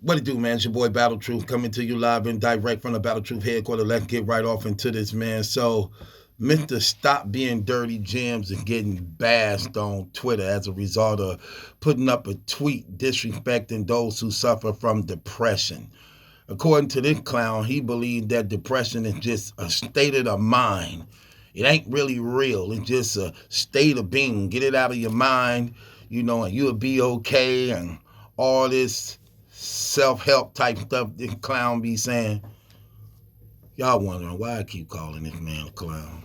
What it do, man? It's your boy Battle Truth coming to you live and direct from the Battle Truth headquarters. Let's get right off into this, man. So, Mr. Stop Being Dirty Jimz is getting bashed on Twitter as a result of putting up a tweet disrespecting those who suffer from depression. According to this clown, he believed that depression is just a state of the mind. It ain't really real. It's just a state of being. Get it out of your mind, and you'll be okay and all this self-help type stuff this clown be saying. Y'all wondering why I keep calling this man a clown.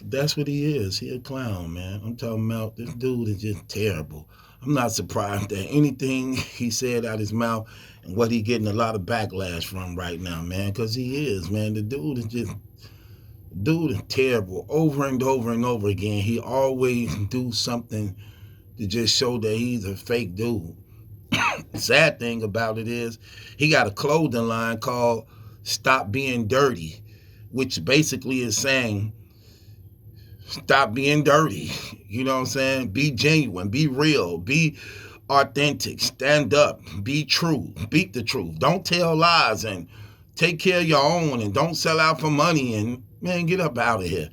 That's what he is. He a clown, man. I'm talking about this dude is just terrible. I'm not surprised that anything he said out his mouth and what he getting a lot of backlash from right now, man, because he is, man. The dude is terrible. Over and over and over again, he always do something to just show that he's a fake dude. The sad thing about it is he got a clothing line called Stop Being Dirty, which basically is saying stop being dirty. You know what I'm saying? Be genuine, be real, be authentic, stand up, be true, speak the truth. Don't tell lies and take care of your own and don't sell out for money and, man, get up out of here.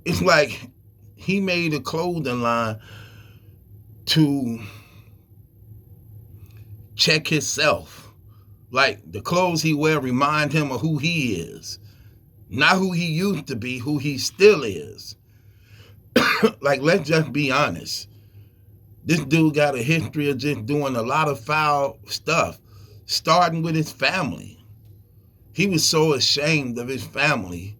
It's like he made a clothing line to check himself. Like the clothes he wear remind him of who he is. Not who he used to be, who he still is. Like, let's just be honest. This dude got a history of just doing a lot of foul stuff, starting with his family. He was so ashamed of his family.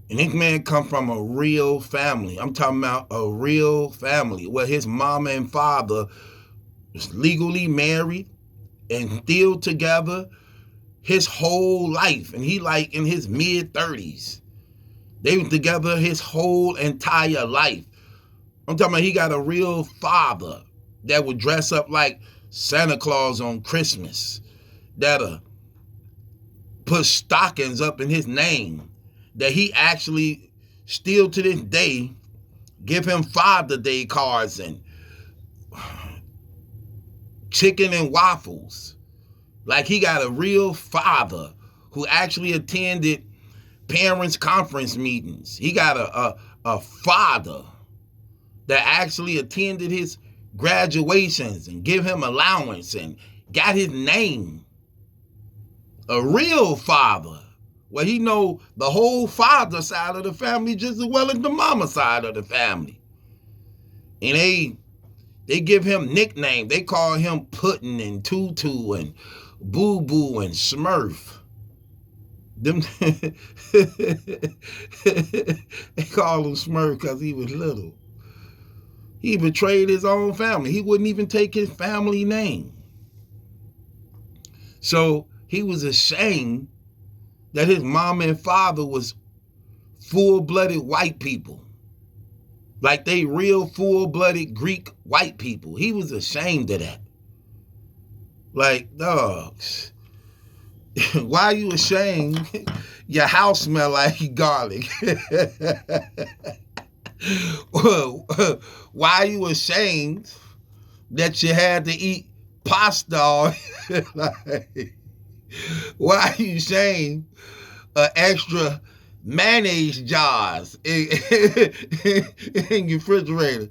And this man come from a real family. I'm talking about a real family where his mama and father was legally married and still together his whole life. And he like in his mid-30s. They were together his whole entire life. I'm talking about he got a real father that would dress up like Santa Claus on Christmas. That'll put stockings up in his name. That he actually still to this day give him Father Day cards and chicken and waffles. Like he got a real father who actually attended parents' conference meetings. He got a father that actually attended his graduations and give him allowance and got his name. A real father where he know the whole father side of the family just as well as the mama side of the family. And they give him nicknames. They call him Puddin' and Tutu and Boo Boo and Smurf. Them they call him Smurf because he was little. He betrayed his own family. He wouldn't even take his family name. So he was ashamed that his mom and father was full-blooded white people. Like they real full-blooded Greek white people. He was ashamed of that. Like, dogs, why are you ashamed? Your house smell like garlic. Why are you ashamed that you had to eat pasta? Like, why are you ashamed of extra mayonnaise jars in your refrigerator?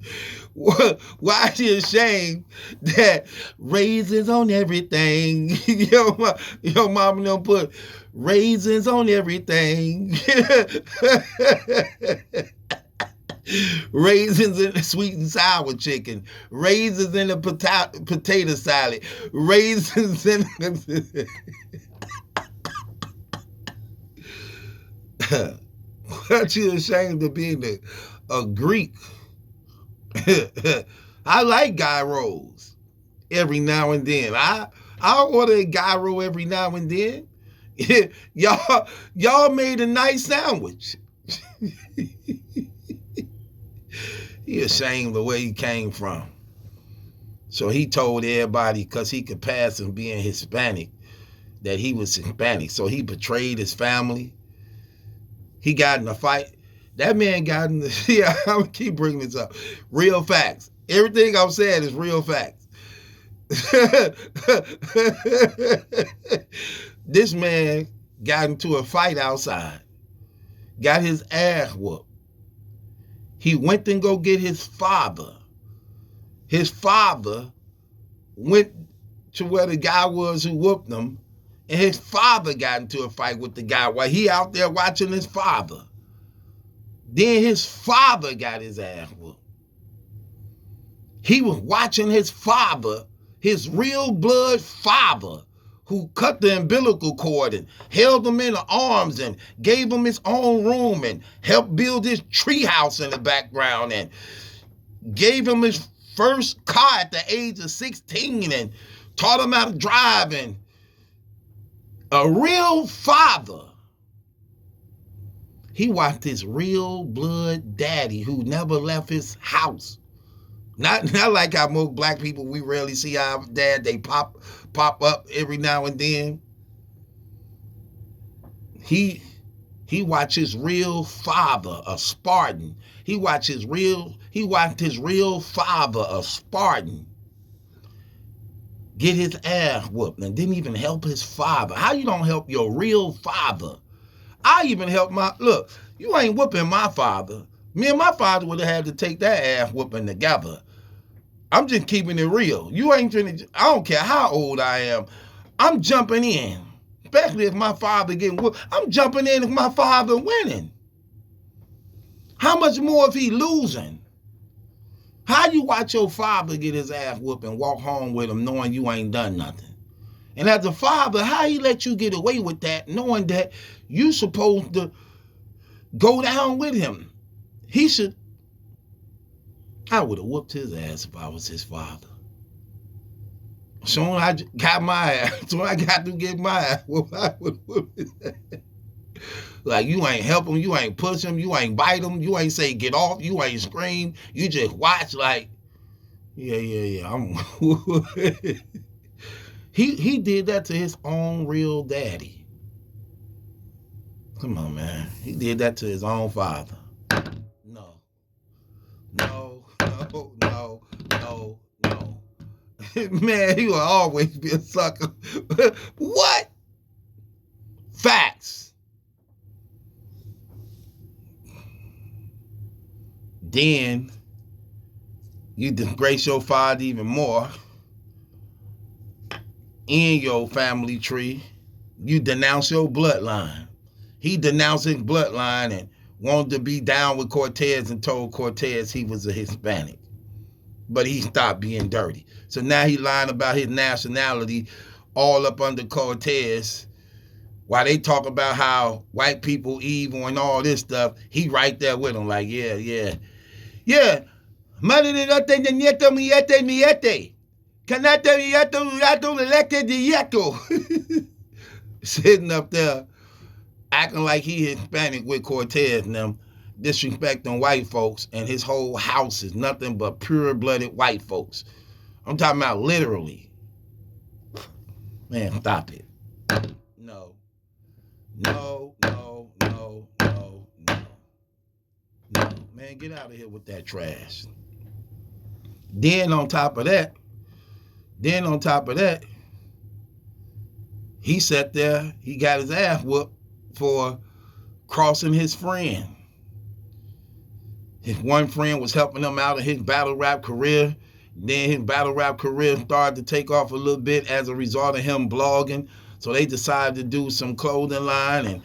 Why are you ashamed that raisins on everything? Your mama don't put raisins on everything. Raisins in the sweet and sour chicken. Raisins in the potato salad. Raisins in the... Aren't you ashamed of being a Greek? I like gyros every now and then. I order a gyro every now and then. Y'all made a nice sandwich. He ashamed of the way he came from. So he told everybody, because he could pass him being Hispanic, that he was Hispanic. So he betrayed his family. He got in a fight. That man got in the... I'm going to keep bringing this up. Real facts. Everything I'm saying is real facts. This man got into a fight outside, got his ass whooped. He went and go get his father. His father went to where the guy was who whooped him, and his father got into a fight with the guy while he out there watching his father. Then his father got his ass whooped. He was watching his father, his real blood father, who cut the umbilical cord and held him in the arms and gave him his own room and helped build his treehouse in the background and gave him his first car at the age of 16 and taught him how to drive. And a real father, he watched his real blood daddy who never left his house. Not like how most black people, we rarely see our dad. They pop up every now and then. He watched his real father, a Spartan. He watched his real father, a Spartan, get his ass whooped and didn't even help his father. How you don't help your real father? I even helped look, you ain't whooping my father. Me and my father would have had to take that ass whooping together. I'm just keeping it real. You ain't finna, I don't care how old I am. I'm jumping in. Especially if my father getting whooped. I'm jumping in if my father winning. How much more if he losing? How you watch your father get his ass whooped and walk home with him knowing you ain't done nothing? And as a father, how he let you get away with that knowing that you supposed to go down with him? He should. I would have whooped his ass if I was his father. Soon I got my ass. Soon I got to get my ass whooped, I would whoop his ass. Like, you ain't help him, you ain't push him, you ain't bite him, you ain't say get off, you ain't scream, you just watch like, yeah. He did that to his own real daddy. Come on, man. He did that to his own father. No. Man, he will always be a sucker. What? Facts. Then you disgrace your father even more in your family tree. You denounce your bloodline. He denounced his bloodline and wanted to be down with Cortez and told Cortez he was a Hispanic. But he stopped being dirty. So now he lying about his nationality all up under Cortez. While they talk about how white people evil and all this stuff, he right there with them like, yeah. Madre de nieto miete. Canate yato elected the sitting up there acting like he Hispanic with Cortez and them, disrespecting white folks, and his whole house is nothing but pure-blooded white folks. I'm talking about literally. Man, stop it. No. Man, get out of here with that trash. Then on top of that, he sat there, he got his ass whooped for crossing his friend. His one friend was helping him out in his battle rap career. Then his battle rap career started to take off a little bit as a result of him blogging. So they decided to do some clothing line, and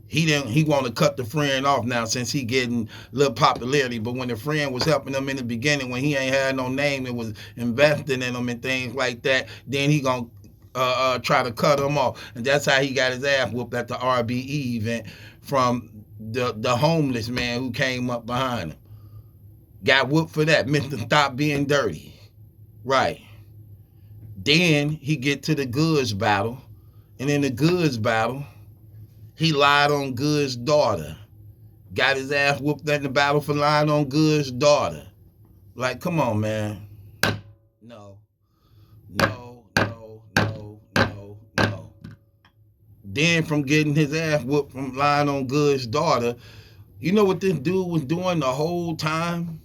he want to cut the friend off now since he getting a little popularity. But when the friend was helping him in the beginning, when he ain't had no name and was investing in him and things like that, then he gonna try to cut him off. And that's how he got his ass whooped at the RBE event from the homeless man who came up behind him. Got whooped for that. Meant to stop being dirty. Right. Then he get to the Goods battle. And in the Goods battle, he lied on Good's daughter. Got his ass whooped in the battle for lying on Good's daughter. Like, come on, man. No. Then from getting his ass whooped from lying on Good's daughter, you know what this dude was doing the whole time?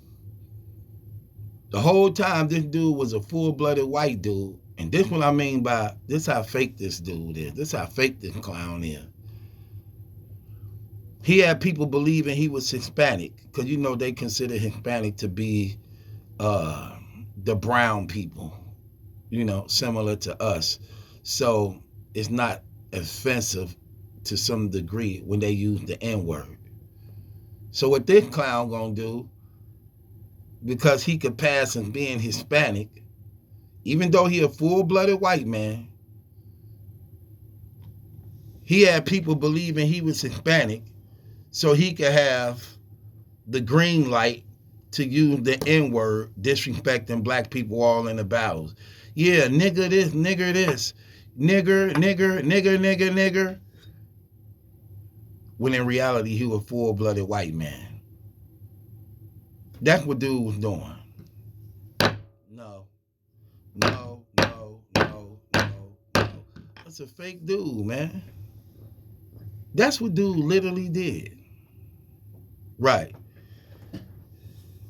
The whole time this dude was a full-blooded white dude. And this what I mean by this how fake this dude is. This how fake this clown is. He had people believing he was Hispanic because you know they consider Hispanic to be uh, the brown people, you know, similar to us. So it's not offensive to some degree when they use the N word. So what this clown gonna do, because he could pass as being Hispanic, even though he a full-blooded white man, he had people believing he was Hispanic, so he could have the green light to use the N word, disrespecting black people all in the battles. Yeah, nigger this, nigger this, nigger, nigger, nigger, nigger, nigger. When in reality, he was a full blooded white man. That's what dude was doing. No, no, no, no, no, no. That's a fake dude, man. That's what dude literally did. Right.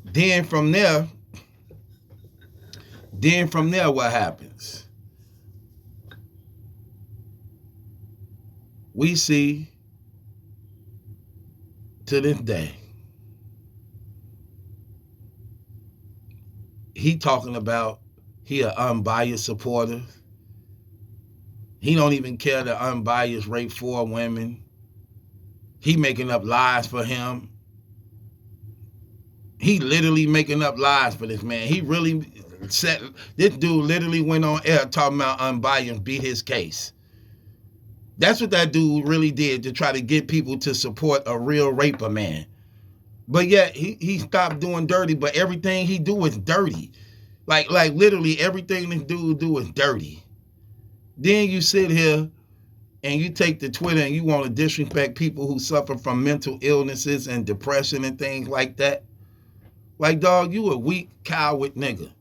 Then from there, what happens? We see to this day, he talking about he an unbiased supporter. He don't even care to unbiased rape 4 women. He making up lies for him. He literally making up lies for this man. He really said this dude literally went on air talking about unbiased beat his case. That's what that dude really did to try to get people to support a real raper man. But yet he stopped doing dirty, but everything he do is dirty. Like literally everything this dude do is dirty. Then you sit here and you take to Twitter and you want to disrespect people who suffer from mental illnesses and depression and things like that. Like, dog, you a weak, coward nigga.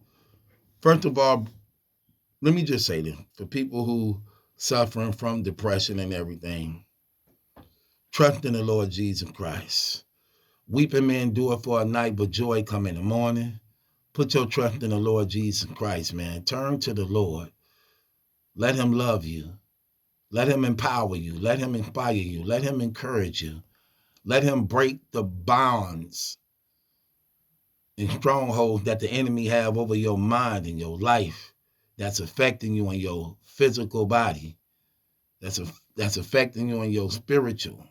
First of all, let me just say this. For people who suffering from depression and everything, trust in the Lord Jesus Christ. Weeping may endure for a night, but joy come in the morning. Put your trust in the Lord Jesus Christ, man. Turn to the Lord. Let him love you. Let him empower you. Let him inspire you. Let him encourage you. Let him break the bonds and strongholds that the enemy have over your mind and your life that's affecting you in your physical body, that's affecting you in your spiritual.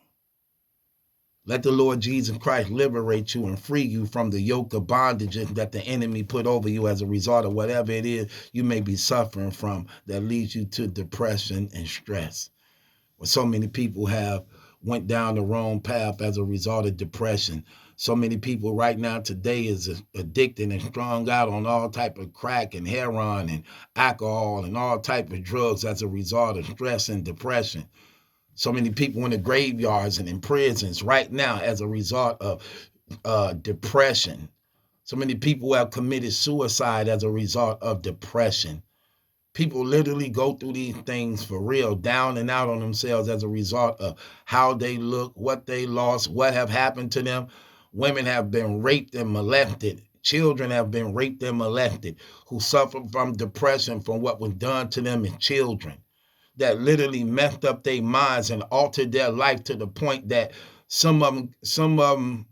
Let the Lord Jesus Christ liberate you and free you from the yoke of bondages that the enemy put over you as a result of whatever it is you may be suffering from that leads you to depression and stress. Well, so many people have went down the wrong path as a result of depression. So many people right now today is addicted and strung out on all type of crack and heroin and alcohol and all type of drugs as a result of stress and depression. So many people in the graveyards and in prisons right now as a result of depression. So many people have committed suicide as a result of depression. People literally go through these things for real, down and out on themselves as a result of how they look, what they lost, what have happened to them. Women have been raped and molested. Children have been raped and molested who suffer from depression from what was done to them as children. That literally messed up their minds and altered their life to the point that some of them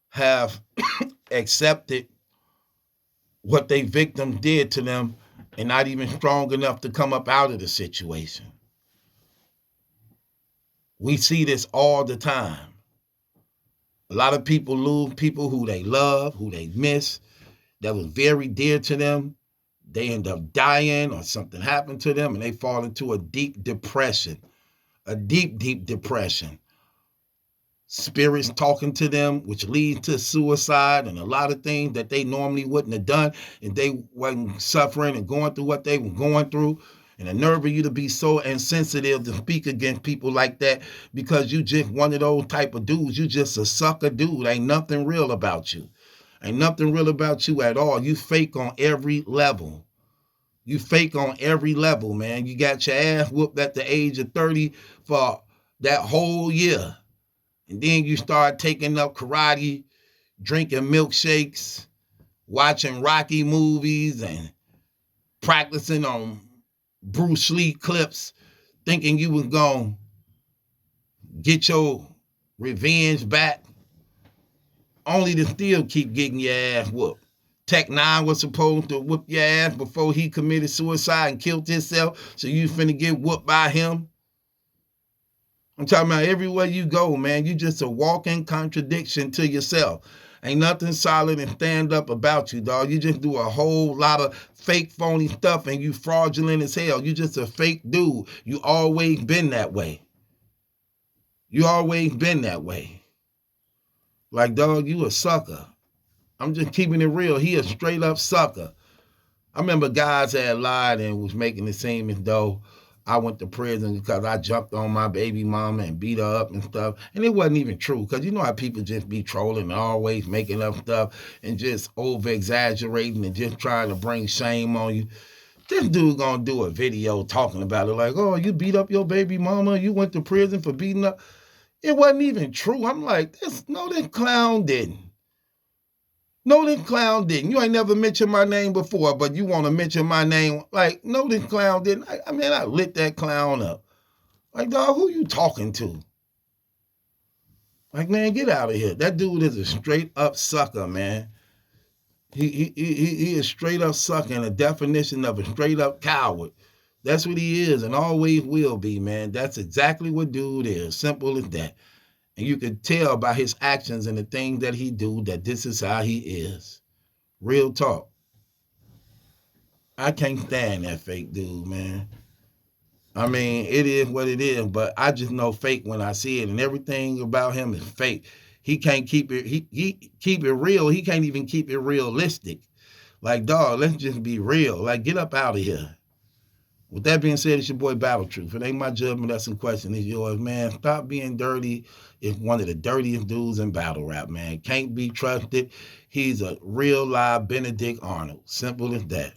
have accepted what their victim did to them and not even strong enough to come up out of the situation. We see this all the time. A lot of people lose people who they love, who they miss, that was very dear to them. They end up dying or something happened to them and they fall into a deep depression, a deep, deep depression. Spirits talking to them, which leads to suicide and a lot of things that they normally wouldn't have done if they wasn't suffering and going through what they were going through. And the nerve of you to be so insensitive to speak against people like that because you just one of those type of dudes. You just a sucker dude. Ain't nothing real about you. Ain't nothing real about you at all. You fake on every level. You fake on every level, man. You got your ass whooped at the age of 30 for that whole year. And then you start taking up karate, drinking milkshakes, watching Rocky movies, and practicing on Bruce Lee clips, thinking you was going to get your revenge back, only to still keep getting your ass whooped. Tech Nine was supposed to whoop your ass before he committed suicide and killed himself, so you finna get whooped by him. I'm talking about everywhere you go, man. You just a walking contradiction to yourself. Ain't nothing solid and stand up about you, dog. You just do a whole lot of fake, phony stuff, and you fraudulent as hell. You just a fake dude. You always been that way. You always been that way. Like, dog, you a sucker. I'm just keeping it real. He a straight up sucker. I remember guys had lied and was making it seem as though I went to prison because I jumped on my baby mama and beat her up and stuff. And it wasn't even true, because you know how people just be trolling and always making up stuff and just over exaggerating and just trying to bring shame on you. This dude gonna do a video talking about it like, oh, you beat up your baby mama, you went to prison for beating up. It wasn't even true. I'm like, this clown didn't. No, this clown didn't. You ain't never mentioned my name before, but you want to mention my name. Like, no, this clown didn't. I mean, I lit that clown up. Like, dog, who you talking to? Like, man, get out of here. That dude is a straight up sucker, man. He is straight up sucker, and a definition of a straight up coward. That's what he is and always will be, man. That's exactly what dude is. Simple as that. And you can tell by his actions and the things that he do that this is how he is. Real talk. I can't stand that fake dude, man. I mean, it is what it is, but I just know fake when I see it, and everything about him is fake. He can't keep it, he keep it real. He can't even keep it realistic. Like, dog, let's just be real. Like, get up out of here. With that being said, it's your boy Battle Truth. It ain't my judgment, that's in question. It's yours, man. Stop being dirty. It's one of the dirtiest dudes in battle rap, man. Can't be trusted. He's a real live Benedict Arnold. Simple as that.